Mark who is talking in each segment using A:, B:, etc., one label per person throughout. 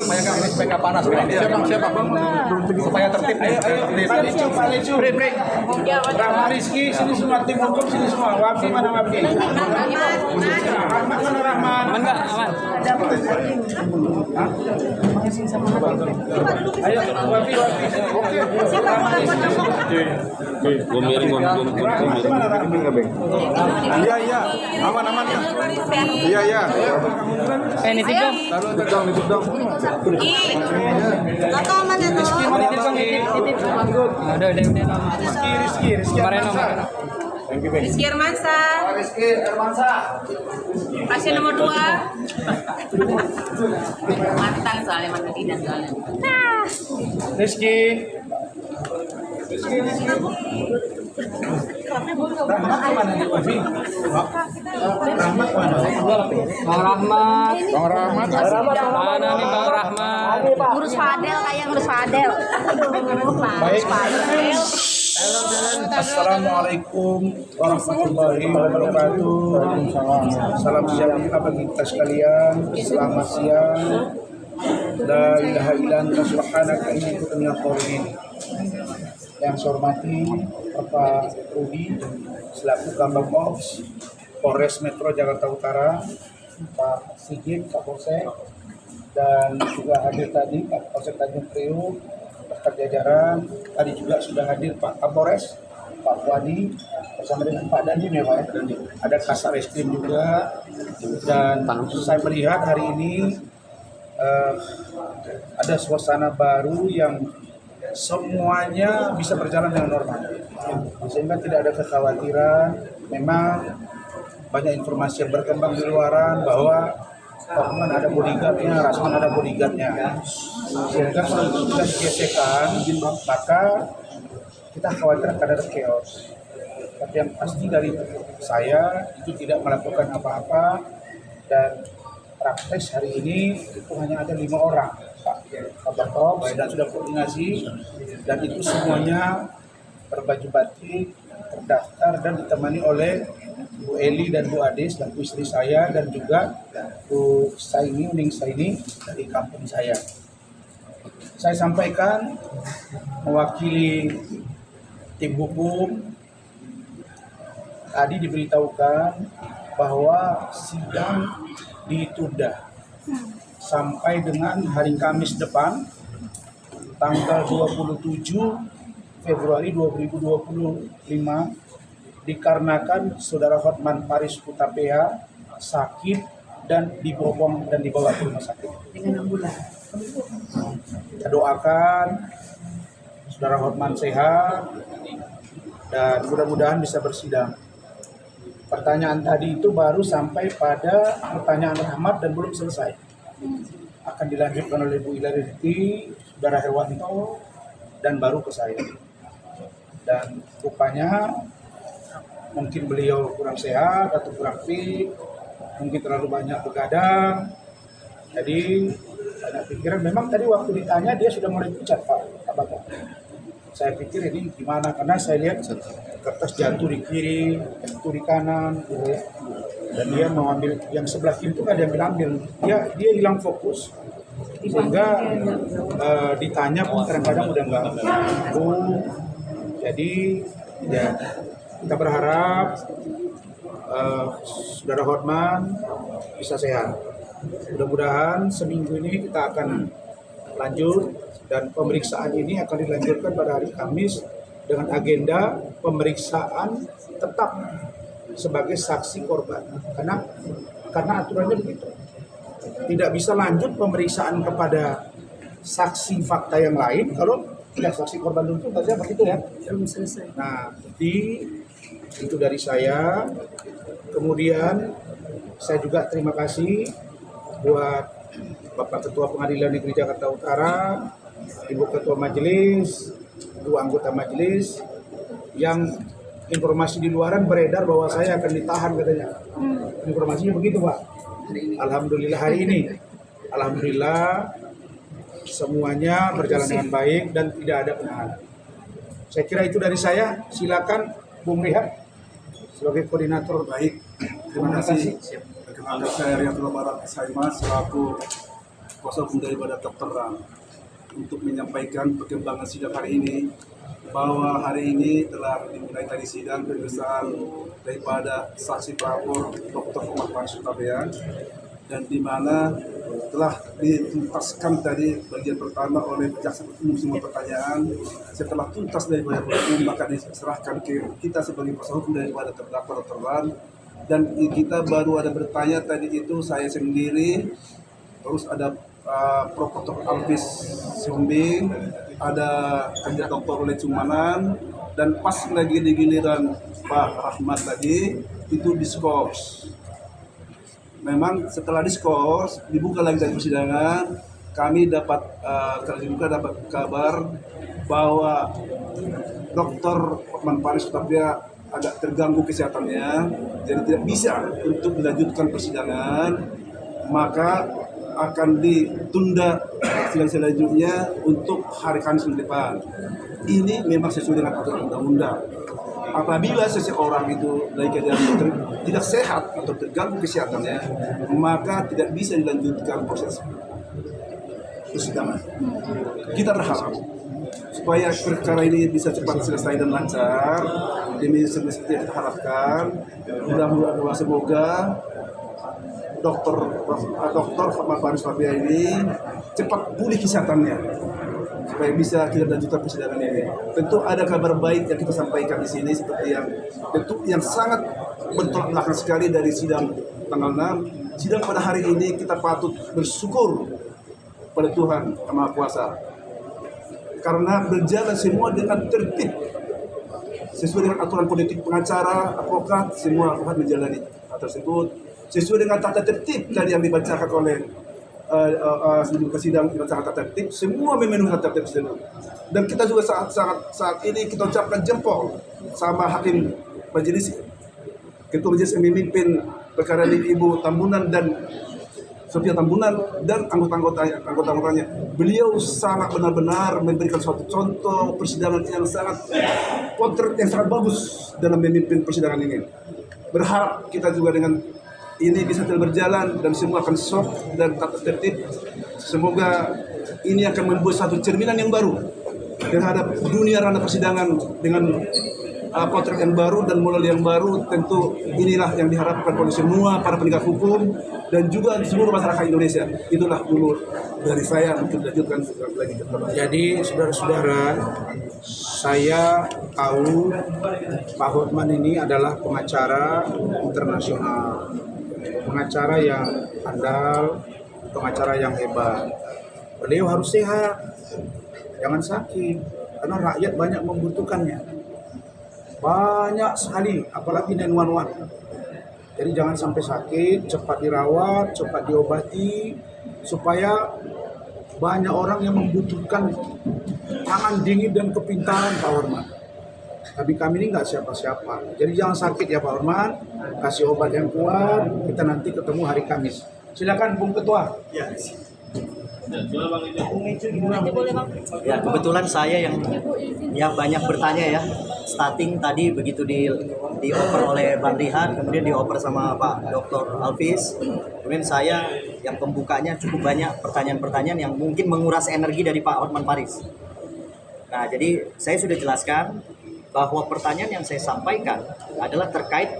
A: supaya nggak panas. Siapa supaya tertib. Ayo Pak Lecu. Break. Rahmat Rizky sini semua, tim hukum sini semua. Wafi mana Wafi? Rahmat mana Rahmat? Aman nggak? Aman. Ayo Wafi. Oke.
B: Gua miring.
C: Iya. Aman. Iya.
D: Ini tiga.
C: Nitip dong.
D: Atau mana tuh? Udah.
A: Rizky
D: Rizky Hermansa. Pasien nomor 2. Mantan soalnya tidak soalnya.
A: Rizky. Rahmat mana nih Wafi? Rahmat mana?
D: Bang Rahmat.
A: Mana nih Bang Rahmat?
D: Ngurus Fadel kayak ngurus Fadel.
A: Baik. Assalamualaikum warahmatullahi wabarakatuh. Salam sejahtera bagi kita sekalian. Selamat siang. La ilaha illa anta subhanaka inni kuntu minadh dhalimin. Yang saya hormati Bapak Rudi selaku Kambang Ops Polres Metro Jakarta Utara, Pak Sigit Kapolsek, dan juga hadir tadi Pak Kapolsek Tanjung Priok beserta jajaran. Tadi juga sudah hadir Pak Kapolres, Pak Wadi bersama dengan Pak Dandim ya Pak ya. Ada Kasar Reskrim juga, dan saya melihat hari ini ada suasana baru yang semuanya bisa berjalan dengan normal, sehingga tidak ada kekhawatiran. Memang banyak informasi yang berkembang di luaran bahwa Rahman ada bodyguardnya, Rasman ada bodyguardnya, sehingga kalau kita gesekan maka kita khawatir akan ada chaos. Tapi yang pasti dari saya itu tidak melakukan apa-apa, dan praktis hari ini itu hanya ada 5 orang Pak Ops, dan sudah koordinasi, dan itu semuanya berbaju batik, terdaftar dan ditemani oleh Bu Eli dan Bu Adis dan istri saya, dan juga Bu Ning Saini dari kampung saya. Saya sampaikan mewakili tim hukum, tadi diberitahukan bahwa sidang ditunda sampai dengan hari Kamis depan, tanggal 27 Februari 2025, dikarenakan Saudara Hotman Paris Hutapea sakit dan dibopong dan dibawa ke rumah sakit. Kita doakan Saudara Hotman sehat dan mudah-mudahan bisa bersidang. Pertanyaan tadi itu baru sampai pada pertanyaan Rahmat dan belum selesai. Akan dilanjutkan oleh Bu Ilariti, Saudara Herwanto, dan baru ke saya. Dan rupanya mungkin beliau kurang sehat atau kurang fit, mungkin terlalu banyak begadang. Jadi banyak pikiran. Memang tadi waktu ditanya dia sudah mulai pucat Pak Bapak. Saya pikir ini gimana, karena saya lihat kertas jatuh di kiri, jatuh di kanan, gitu ya. Dan dia mau ambil yang sebelah kiri itu ada yang ambil. Dia hilang fokus, sehingga ditanya pun kadang-kadang udah nggak nyambung. Jadi ya kita berharap Saudara Hotman bisa sehat. Mudah-mudahan seminggu ini kita akan lanjut, dan pemeriksaan ini akan dilanjutkan pada hari Kamis dengan agenda pemeriksaan tetap sebagai saksi korban, karena aturannya begitu. Tidak bisa lanjut pemeriksaan kepada saksi fakta yang lain kalau tidak saksi korban dulu, saja begitu ya. Nah, itu dari saya. Kemudian saya juga terima kasih buat Bapak Ketua Pengadilan Negeri Jakarta Utara, Ibu Ketua Majelis, dua anggota majelis, yang informasi di luaran beredar bahwa saya akan ditahan katanya. Informasinya begitu Pak. Alhamdulillah hari ini, alhamdulillah semuanya berjalan dengan baik dan tidak ada penahanan. Saya kira itu dari saya. Silakan Bung Rehat sebagai koordinator.
C: Baik, terima kasih. Perkenalkan saya Riyatul Barat SHMA selaku
B: kuasa hukum daripada terang untuk menyampaikan perkembangan sidang hari ini, bahwa hari ini telah dimulai tadi sidang pemeriksaan daripada saksi pelapor Dr. Muhammad Faris Hutabayan, dan di mana telah dituntaskan tadi bagian pertama oleh jaksa umum semua pertanyaan. Setelah tuntas daripada hukum, maka diserahkan ke kita sebagai kuasa hukum daripada terdakwa terang, dan kita baru ada bertanya tadi itu saya sendiri, terus ada Prof. Dr. Alvis Siombing, ada kandidat Dr. Oleh Cumanan, dan pas lagi di giliran Pak Rahmat tadi itu diskors. Memang setelah diskors dibuka lagi dari persidangan, kami dapat dapat kabar bahwa Dr. Hotman Paris Hutabayan agak terganggu kesehatannya, jadi tidak bisa untuk dilanjutkan persidangan, maka akan ditunda sidang selanjutnya untuk hari Kamis depan. Ini memang sesuai dengan aturan undang-undang. Apabila seseorang itu dari keadaan tidak sehat atau terganggu kesehatannya, maka tidak bisa dilanjutkan proses persidangan. Kita berharap supaya perkara ini bisa cepat selesai dan lancar. Ini seperti yang kita harapkan. Mudah-mudahan semoga Dr. Muhammad Faris Hutabayan ini cepat pulih kesehatannya supaya bisa kita lanjutkan persidangan ini. Tentu ada kabar baik yang kita sampaikan di sini, seperti yang sangat bertolak belakang sekali dari sidang tanggal 6. Sidang pada hari ini kita patut bersyukur pada Tuhan Yang Maha Kuasa, karena berjalan semua dengan tertib sesuai dengan aturan politik pengacara, advokat, semua advokat menjalani hal tersebut sesuai dengan tata tertib tadi yang dibacakan oleh sebelum ke sidang. Kita sangat tertib, semua memenuhi tata tertib tersebut. Dan kita juga saat ini kita ucapkan jempol sama hakim majelis, ketua majelis yang memimpin perkara ini Ibu Tambunan dan Sofia Tambunan dan anggota-anggotanya. Beliau sangat benar-benar memberikan suatu contoh persidangan yang sangat potret, yang sangat bagus dalam memimpin persidangan ini. Berharap kita juga dengan ini bisa berjalan dan semua akan sok dan tata tertib. Semoga ini akan membuat satu cerminan yang baru terhadap dunia ranah persidangan dengan potret yang baru dan model yang baru. Tentu inilah yang diharapkan oleh semua para penegak hukum dan juga seluruh masyarakat Indonesia. Itulah dulu dari saya, mungkin lanjutkan lagi.
A: Jadi saudara-saudara, saya tahu Pak Hotman ini adalah pengacara internasional, pengacara yang andal, pengacara yang hebat. Beliau harus sehat, jangan sakit, karena rakyat banyak membutuhkannya. Banyak sekali, apalagi 911. Jadi jangan sampai sakit, cepat dirawat, cepat diobati, supaya banyak orang yang membutuhkan tangan dingin dan kepintaran Pak Hotman. Tapi kami ini nggak siapa-siapa. Jadi jangan sakit ya Pak Hotman, kasih obat yang kuat, kita nanti ketemu hari Kamis. Silakan Bung Ketua.
E: Ya, kebetulan saya yang banyak bertanya ya. Starting tadi begitu dioper oleh Bang Rihan, kemudian dioper sama Pak Dr. Alvis. Kemudian saya yang pembukanya cukup banyak pertanyaan-pertanyaan yang mungkin menguras energi dari Pak Hotman Paris. Nah, jadi saya sudah jelaskan bahwa pertanyaan yang saya sampaikan adalah terkait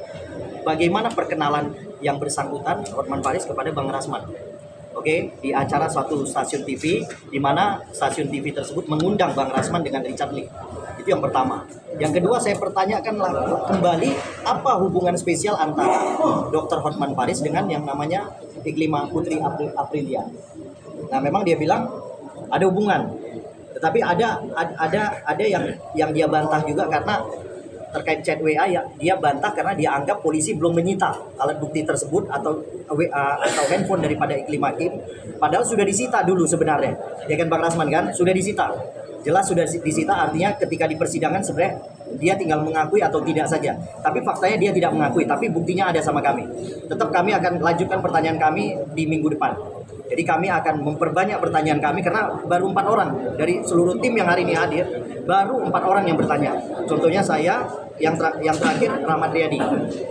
E: bagaimana perkenalan yang bersangkutan Hotman Paris kepada Bang Rasman. Oke, di acara suatu stasiun TV, di mana stasiun TV tersebut mengundang Bang Rasman dengan Richard Lee. Itu yang pertama. Yang kedua, saya pertanyakanlah kembali apa hubungan spesial antara Dr. Hotman Paris dengan yang namanya Iklima Putri Aprilia. Nah, memang dia bilang ada hubungan, tetapi ada yang dia bantah juga karena terkait chat WA ya, dia bantah karena dia anggap polisi belum menyita alat bukti tersebut atau WA atau handphone daripada Iklima Hakim, padahal sudah disita dulu sebenarnya. Ya kan Bang Rasman kan? Sudah disita. Jelas sudah disita, artinya ketika di persidangan sebenarnya dia tinggal mengakui atau tidak saja. Tapi faktanya dia tidak mengakui, tapi buktinya ada sama kami. Tetap kami akan lanjutkan pertanyaan kami di minggu depan. Jadi kami akan memperbanyak pertanyaan kami karena baru 4 orang dari seluruh tim yang hari ini hadir, baru 4 orang yang bertanya. Contohnya saya, yang terakhir Rahmat Riyadi.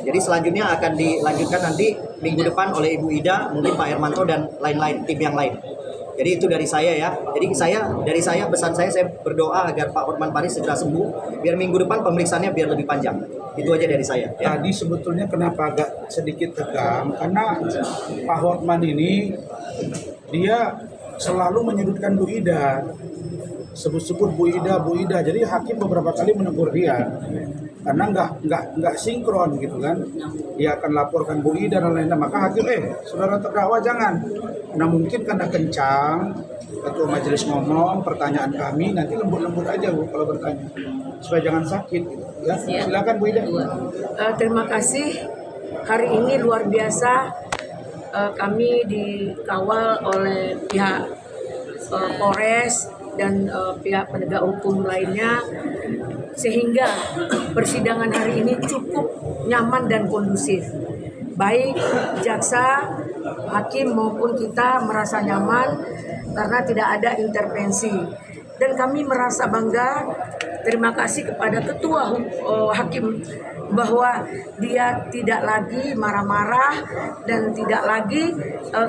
E: Jadi selanjutnya akan dilanjutkan nanti minggu depan oleh Ibu Ida, mungkin Pak Hermanto dan lain-lain, tim yang lain. Jadi itu dari saya ya. Jadi pesan saya berdoa agar Pak Hotman Paris segera sembuh, biar minggu depan pemeriksaannya biar lebih panjang. Itu aja dari saya. Ya.
A: Tadi sebetulnya kenapa agak sedikit tegang, karena Pak Hotman ini dia selalu menyudutkan Bu Ida, sebut-sebut Bu Ida. Jadi hakim beberapa kali menegur dia karena nggak sinkron gitu kan. Dia akan laporkan Bu Ida dan lain-lain. Maka hakim, saudara terdakwa jangan. Nah mungkin karena kencang ketua majelis ngomong, pertanyaan kami nanti lembut-lembut aja Bu kalau bertanya supaya jangan sakit gitu. Ya, silakan Bu Ida.
F: Terima kasih. Hari ini luar biasa, kami dikawal oleh pihak Polres dan pihak penegak hukum lainnya, sehingga persidangan hari ini cukup nyaman dan kondusif. Baik jaksa, hakim maupun kita merasa nyaman karena tidak ada intervensi. Dan kami merasa bangga, terima kasih kepada ketua hakim bahwa dia tidak lagi marah-marah dan tidak lagi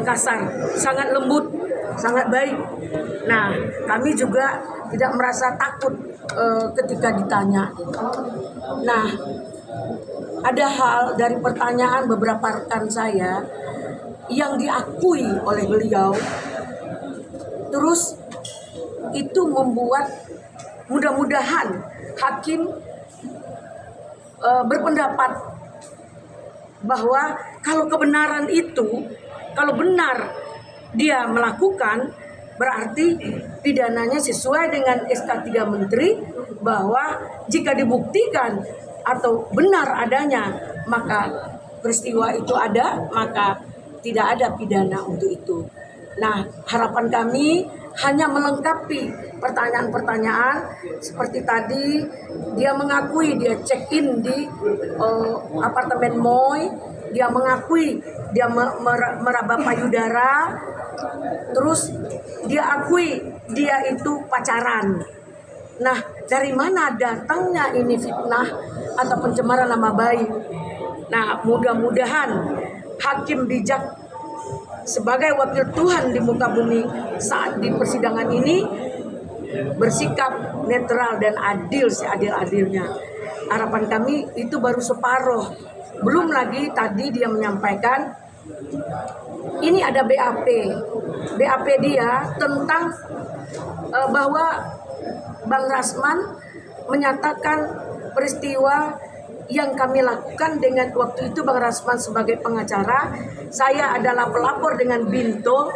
F: kasar, sangat lembut, sangat baik. Nah, kami juga tidak merasa takut ketika ditanya. Nah, ada hal dari pertanyaan beberapa rekan saya yang diakui oleh beliau, terus itu membuat mudah-mudahan hakim berpendapat bahwa kalau kebenaran itu, kalau benar dia melakukan, berarti pidananya sesuai dengan SK 3 Menteri, bahwa jika dibuktikan atau benar adanya, maka peristiwa itu ada, maka tidak ada pidana untuk itu. Nah, harapan kami hanya melengkapi pertanyaan-pertanyaan seperti tadi, dia mengakui dia check-in di apartemen Moy, dia mengakui dia meraba payudara, terus dia akui dia itu pacaran. Nah, dari mana datangnya ini fitnah atau pencemaran nama baik? Nah, mudah-mudahan hakim bijak sebagai wakil Tuhan di muka bumi saat di persidangan ini bersikap netral dan adil seadil-adilnya. Harapan kami itu baru separuh. Belum lagi tadi dia menyampaikan ini ada BAP. BAP dia tentang bahwa Bang Rasman menyatakan peristiwa yang kami lakukan dengan waktu itu Bang Rasman sebagai pengacara, saya adalah pelapor dengan Binto,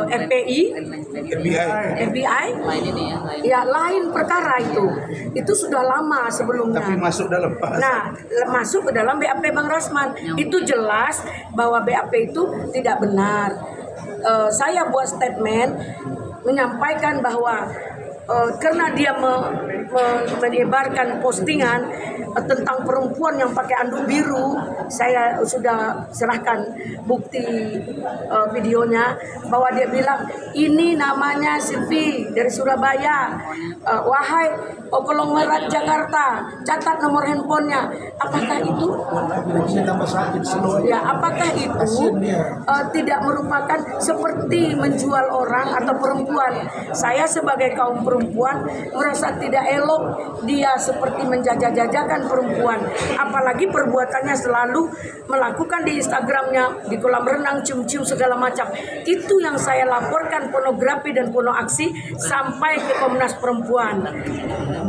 F: FBI, ya lain perkara itu sudah lama sebelumnya.
A: Tapi masuk dalam
F: Nah, masuk ke dalam BAP Bang Rasman, itu jelas bahwa BAP itu tidak benar. Saya buat statement menyampaikan bahwa karena dia menyebarkan postingan tentang perempuan yang pakai anduk biru, saya sudah serahkan bukti videonya bahwa dia bilang ini namanya Silvi dari Surabaya, wahai konglomerat Jakarta, catat nomor handphonenya. Apakah itu? Ya, apakah itu tidak merupakan seperti menjual orang atau perempuan? Saya sebagai kaum perempuan merasa tidak elok dia seperti menjajah-jajakan perempuan, apalagi perbuatannya selalu melakukan di Instagramnya, di kolam renang, cium-cium segala macam. Itu yang saya laporkan, pornografi dan porno aksi sampai ke Komnas Perempuan,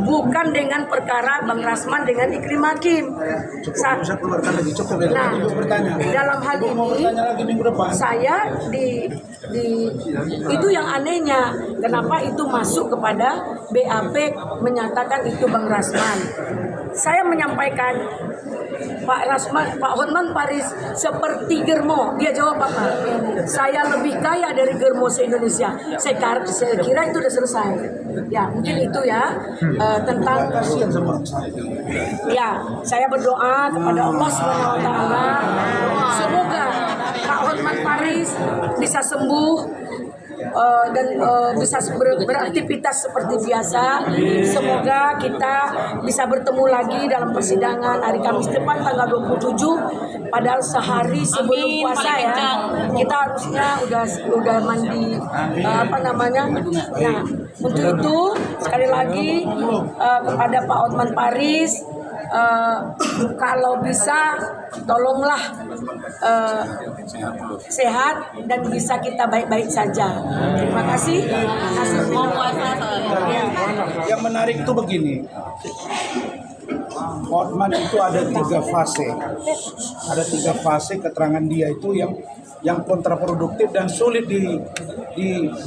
F: bukan dengan perkara Bang Rasman dengan Iklim Hakim. Nah, dalam hal ini saya itu yang anehnya, kenapa itu masuk kepada BAP menyatakan itu Bang Rasman. Saya menyampaikan Pak Hotman Paris seperti Germo. Dia jawab apa? Saya lebih kaya dari Germo se-Indonesia. Saya kira itu sudah selesai. Ya, mungkin itu ya tentang. Ya, saya berdoa kepada Allah SWT. Semoga Pak Hotman Paris bisa sembuh dan bisa beraktivitas seperti biasa. Semoga kita bisa bertemu lagi dalam persidangan hari Kamis depan tanggal 27. Padahal sehari sebelum puasa ya, kita harusnya udah mandi Nah, untuk itu sekali lagi kepada Pak Hotman Paris, kalau bisa tolonglah sehat dan bisa kita baik-baik saja. Terima kasih.
A: Yang menarik itu begini, Hotman itu ada 3 fase. Ada 3 fase keterangan dia itu yang kontraproduktif dan sulit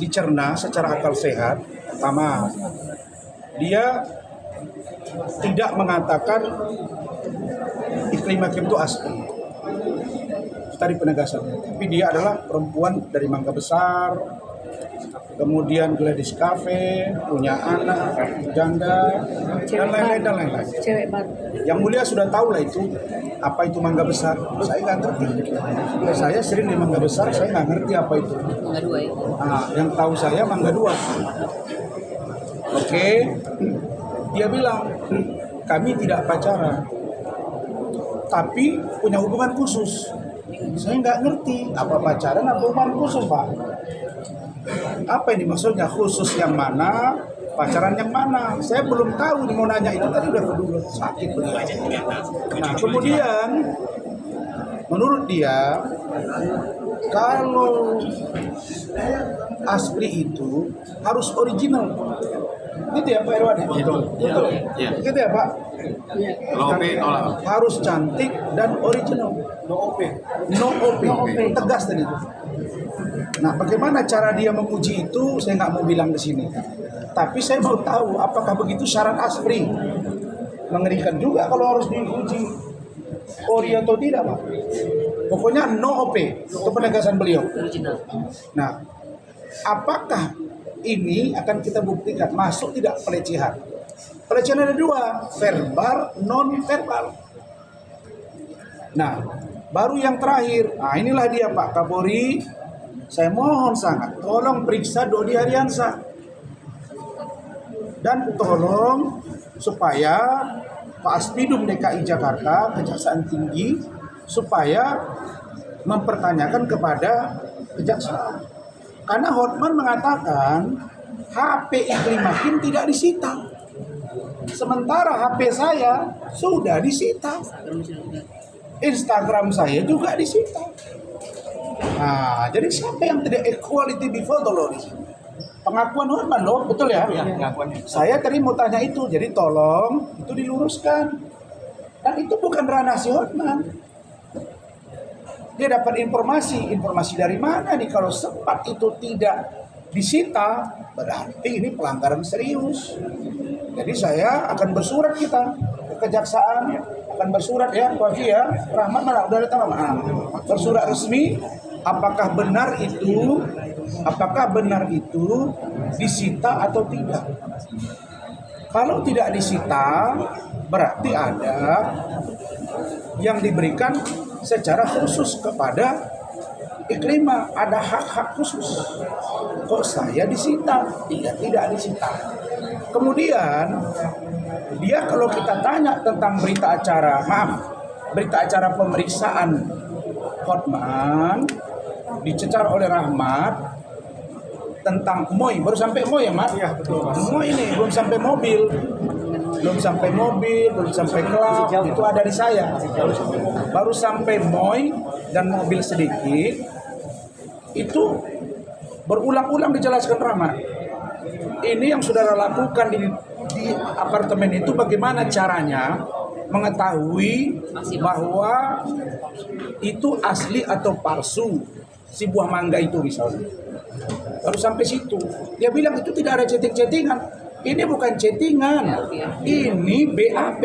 A: dicerna secara akal sehat. Pertama, dia tidak mengatakan Iklim Hakim itu asli. Itu tadi penegasannya. Tapi dia adalah perempuan dari Mangga Besar, kemudian Gladys Cafe, punya anak, janda, dan lain-lain.
F: Cewek baru.
A: Yang mulia sudah tahu lah itu, apa itu Mangga Besar. Saya nggak ngerti. Saya sering di Mangga Besar, saya nggak ngerti apa itu.
D: Mangga 2 ya.
A: Nah, yang tahu saya Mangga 2. Oke, dia bilang, kami tidak pacaran, tapi punya hubungan khusus. Saya nggak ngerti apa pacaran apa hubungan khusus, Pak. Apa ini maksudnya, khusus yang mana, pacaran yang mana? Saya belum tahu, mau nanya itu tadi udah kedua sakit beliau. Nah, kemudian menurut dia kalau asli itu harus original. Gitu ya Pak Irwan? Betul. Gitu ya Pak? Harus cantik dan original. No OP. Tegas tadi. Nah, bagaimana cara dia menguji itu? Saya nggak mau bilang di sini. Tapi saya mau tahu apakah begitu syarat asli. Mengerikan juga kalau harus diuji ori atau tidak, Pak. Pokoknya no OP. Itu penegasan beliau. Nah, apakah ini akan kita buktikan masuk tidak pelecehan? Pelecehan ada 2, verbal, non verbal. Nah, baru yang terakhir. Nah, inilah dia Pak Kapolri. Saya mohon sangat, tolong periksa Dodi Ariansa. Dan tolong supaya Pak Aspidum DKI Jakarta, Kejaksaan Tinggi, supaya mempertanyakan kepada kejaksaan. Karena Hotman mengatakan HP Iklim Hakim tidak disita. Sementara HP saya sudah disita. Instagram saya juga disita. Nah, jadi siapa yang tidak equality before the law di sini? Pengakuan Hotman loh, betul ya? Saya tadi mau tanya itu, jadi tolong itu diluruskan. Dan itu bukan ranah si Hotman. Dia dapat informasi dari mana nih kalau sempat itu tidak disita, berarti ini pelanggaran serius. Jadi saya akan bersurat kita ke kejaksaan, akan bersurat ya, Wafi ya, Rahmat mana udah datang bersurat resmi, apakah benar itu disita atau tidak. Kalau tidak disita, berarti ada yang diberikan secara khusus kepada Iklimah, ada hak-hak khusus. Kok saya disita? Tidak disita. Kemudian dia kalau kita tanya tentang berita acara pemeriksaan Hotman dicecar oleh Rahmat tentang Moy, baru sampai Moy ya Mat? Iya betul Mas. Moy ini belum sampai mobil, belum sampai klub, itu ada di saya. Baru sampai Moy dan mobil sedikit, itu berulang-ulang dijelaskan Rahmat. Ini yang saudara lakukan di apartemen itu bagaimana caranya mengetahui bahwa itu asli atau palsu si buah mangga itu misalnya. Baru sampai situ. Dia bilang itu tidak ada chatting-chattingan. Ini bukan chattingan. Ini BAP.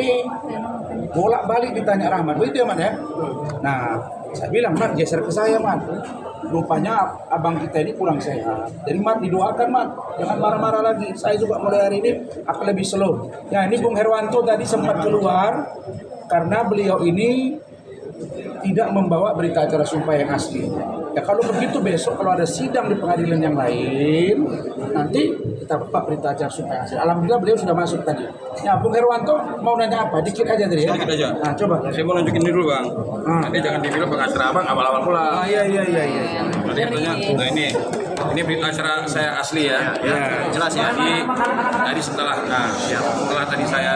A: Bolak-balik ditanya Rahmat. Begitu ya, Mat ya? Nah, saya bilang, Mat, geser ke saya, Mat. Rupanya abang kita ini kurang sehat. Jadi, Mat, didoakan, Mat. Jangan marah-marah lagi. Saya juga mulai hari ini akan lebih slow. Ya, ini Bung Herwanto tadi sempat keluar karena beliau ini tidak membawa berita acara sumpah yang asli. Ya kalau begitu besok kalau ada sidang di pengadilan yang lain, nanti kita buka berita acara sumpah yang asli. Alhamdulillah beliau sudah masuk tadi. Ya, Bung Herwanto mau nanya apa? Dikit aja tadi ya.
G: Sedikit aja.
A: Nah, coba.
G: Saya mau nunjukin dulu bang. Nanti jangan dibilang pengacara abang awal-awal pula.
A: Iya.
G: Nanti katanya, nah ini berita acara saya asli ya.
E: Jelas ya.
G: Tadi setelah tadi saya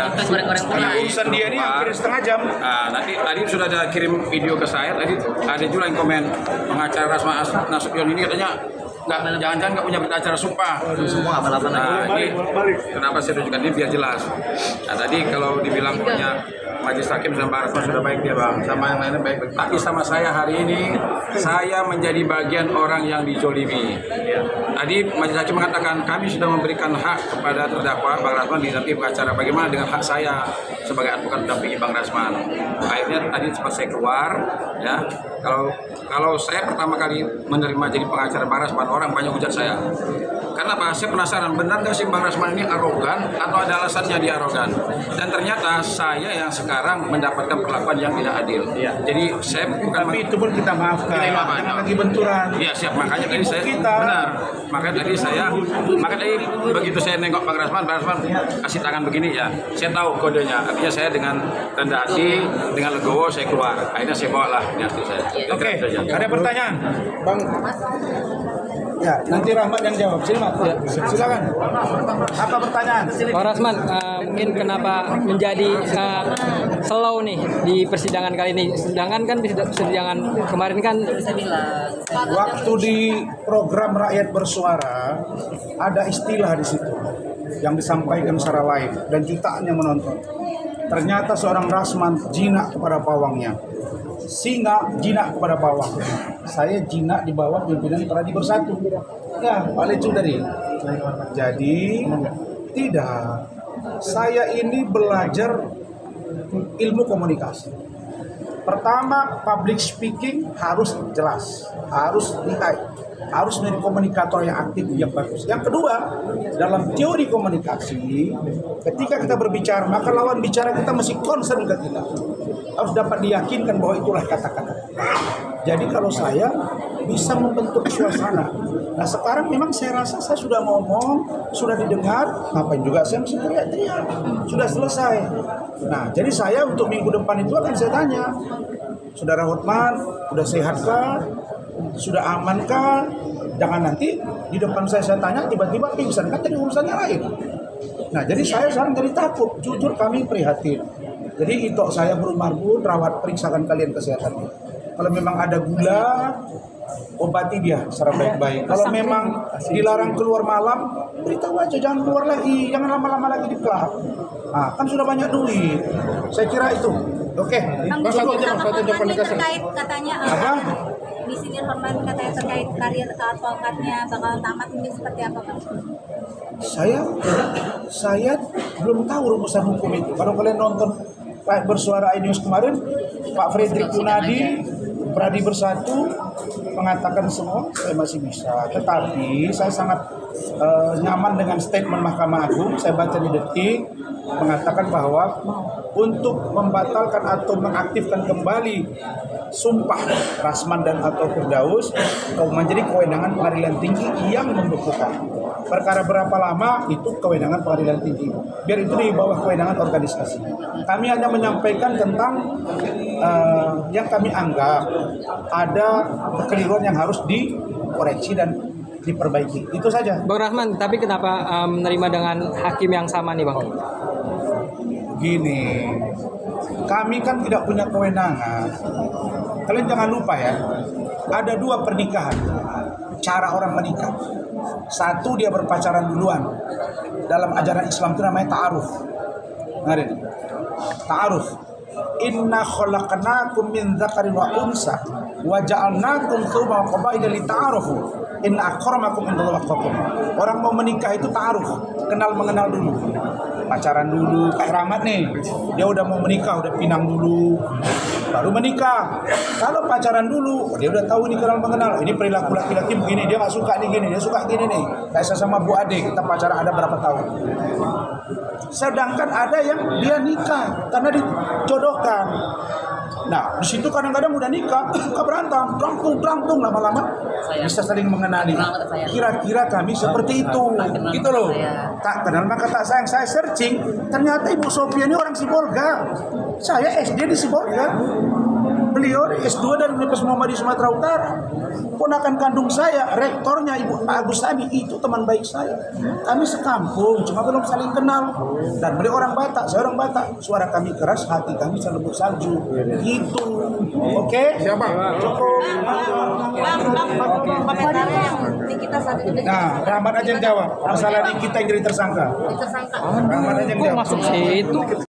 A: Urusan dia ini hampir setengah jam.
G: Nah, tadi sudah ada kirim video ke saya. Tadi ada juga yang komen pengacara Rasman Nasution ini katanya jangan-jangan nggak punya berita acara sumpah.
E: Semua abal-abal.
G: Nah, ini kenapa saya tunjukkan ini biar jelas. Nah, tadi kalau dibilang punya Majelis Hakim sama Bang Rasman sudah baik dia bang, sama yang lainnya baik. Tapi sama saya hari ini, saya menjadi bagian orang yang dizolimi. Tadi Majelis Hakim mengatakan kami sudah memberikan hak kepada terdakwa Bang Rasman didampingi pengacara. Bagaimana dengan hak saya sebagai advokat mendampingi Bang Rasman? Akhirnya tadi sempat saya keluar, ya. Kalau saya pertama kali menerima jadi pengacara Bang Rasman, orang banyak hujat saya. Karena apa? Saya penasaran, benar nggak sih Bang Rasman ini arogan atau ada alasannya dia arogan? Dan ternyata saya yang sekarang mendapatkan perlakuan yang tidak adil. Jadi saya bukan.
A: Tapi itu pun kita maafkan. Jangan lagi benturan.
G: Iya siap, makanya tadi saya benar. Makanya tadi begitu saya nengok Bang Rasman kasih tangan begini ya. Saya tahu kodenya. Artinya saya dengan rendah hati, dengan legowo saya keluar. Akhirnya saya bawa lah hati saya.
A: Oke, ada pertanyaan, Bang? Ya, nanti Rahmat yang jawab. Silakan. Apa pertanyaan?
H: Pak Rasman, mungkin kenapa menjadi slow nih di persidangan kali ini? Sedangkan kan persidangan kemarin kan
A: Waktu di program Rakyat Bersuara ada istilah di situ yang disampaikan secara live dan jutaan yang menonton. Ternyata seorang Rasman jinak kepada pawangnya, singa jinak kepada pawang. Saya jinak di bawah pimpinan Pradi Bersatu. Ya, Pak Lecu tadi. Jadi tidak. Saya ini belajar ilmu komunikasi. Pertama, public speaking harus jelas, harus lihai, harus menjadi komunikator yang aktif, yang bagus. Yang kedua, dalam teori komunikasi, ketika kita berbicara, maka lawan bicara kita mesti concern ke kita. Harus dapat diyakinkan bahwa itulah kata-kata. Jadi kalau saya bisa membentuk suasana. Nah sekarang memang saya rasa saya sudah ngomong, sudah didengar, ngapain juga saya mesti teriak-teriak. Sudah selesai. Nah jadi saya untuk minggu depan itu akan saya tanya, Saudara Hotman, sudah sehatkah? Sudah amankah? Jangan nanti di depan saya tanya tiba-tiba pingsan, kan jadi urusannya lain. Nah jadi saya sekarang jadi takut, jujur kami prihatin. Jadi itu saya Marbun rawat periksakan kalian kesehatannya. Kalau memang ada gula, obati dia secara baik-baik. Kalau memang dilarang keluar malam, beritahu aja jangan keluar lagi, jangan lama-lama lagi di klub. Nah, kan sudah banyak duit. Saya kira itu. Oke.
I: Terkait katanya
A: apa?
I: Misi Horman katanya terkait karir advokatnya bakal tamat, ini seperti apa Pak?
A: Saya belum tahu rumusan hukum itu. Kalau kalian nonton Bersuara iNews kemarin, Pak Fredrik Kunadi, Pradi Bersatu mengatakan semua, saya masih bisa. Tetapi saya sangat nyaman dengan statement Mahkamah Agung. Saya baca di Detik mengatakan bahwa untuk membatalkan atau mengaktifkan kembali sumpah Rasman dan atau Firdaus menjadi kewenangan pengadilan tinggi yang membekukan. Perkara berapa lama itu kewenangan pengadilan tinggi. Biar itu di bawah kewenangan organisasi. Kami hanya menyampaikan tentang yang kami anggap ada kekeliruan yang harus dikoreksi dan diperbaiki. Itu saja.
H: Bang Rahman, tapi kenapa menerima dengan hakim yang sama nih Bang?
A: Gini, kami kan tidak punya kewenangan. Kalian jangan lupa ya, ada dua pernikahan, cara orang menikah. Satu, dia berpacaran duluan. Dalam ajaran Islam itu namanya ta'aruf. Ngarin, ta'aruf. Inna khalaqnakum min dzakarin wa unsa wa ja'alnakum syu'uban wa qabaila lita'arufu. Inna akramakum indallahi atqakum. Orang mau menikah itu ta'aruf, kenal mengenal dulu. Pacaran dulu, kayak Rahmat nih, dia udah mau menikah, udah pinang dulu, baru menikah. Kalau pacaran dulu, dia udah tahu ini kenal mengenal. Ini perilaku laki-laki begini, dia nggak suka nih gini, dia suka gini nih. Kayak saya sama Bu Ade, kita pacaran ada berapa tahun. Sedangkan ada yang dia nikah karena dijodohkan. Nah, di situ kadang-kadang udah nikah, berantem, terangtung lama-lama bisa saling mengenali. Kira-kira kami seperti itu, gitu loh. Tak kenal maka tak sayang. Saya searching, ternyata Ibu Sophia ini orang Sibolga. Saya SD di Sibolga. Beliau S2 dari Universitas Muhammadiyah Sumatera Utara. Ponakan kandung saya, rektornya Ibu Pak Agus Sani, itu teman baik saya. Kami sekampung, cuma belum saling kenal. Dan beliau orang Batak, saya orang Batak. Suara kami keras, hati kami selembut salju. Gitu. Oke? Siapa? Cukup.
I: Komentarnya yang di kita saat ini.
A: Nah, Rahmat aja yang jawab. Masalah ini kita yang jadi tersangka.
I: Tersangka.
A: Rahmat aja yang jawab.
H: Masuk situ.